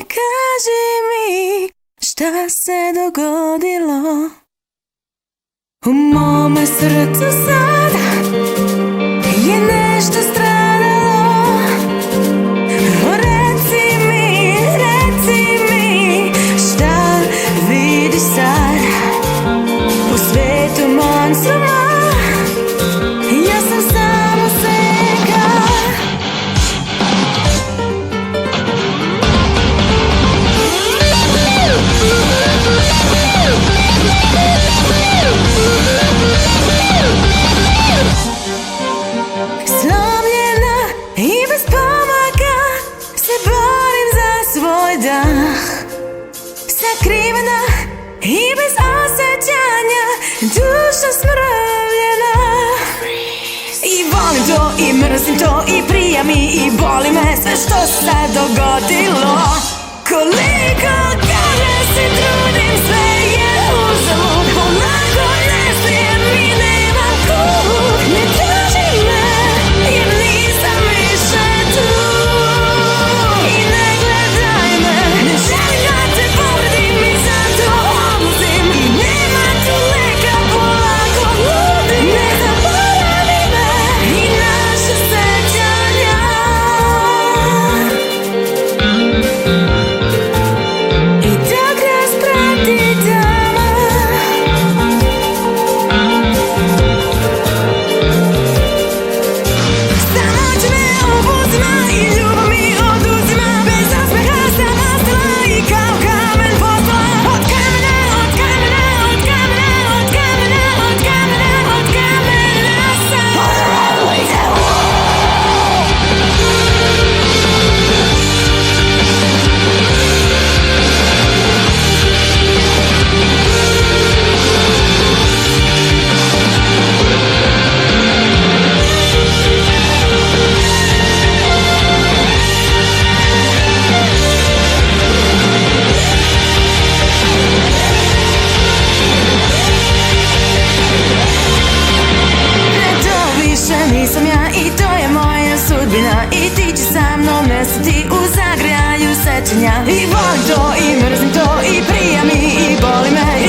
kaži mi, šta se dogodilo? U mome srcu sada je nešto stradalo. Reci mi, šta vidiš sad u svetu monstruma? Ja sam samo senka. Slomljena i bez pomaka se borim za svoj dah. Sakrivena i bez osjećanja, duša smrvljena. I volim to i mrzim to i prija mi i boli me sve što se dogodilo. Koliko kada se trudim, sve je uzalud. Onako ne smijem i nemam kud. Ne traži me jer nisam više tu. I ne gledaj me, ne želim da te povredim i zato odlazim. I nema tu leka, polako ludim. Ne zaboravi me i naše sećanja. I dok nas prati tama, samo će me obuzima i ljubav mi oduzima. Bez osmeha sam ostala i kao kamen postala. Od kamena, od kamena, od kamena, od kamena, od kamena, od kamena sam. To više nisam ja i to je moja sudbina. I ti će sa mnom nestati u zagrljaju sećanja. I volim to i mrzim to i prija mi i boli me.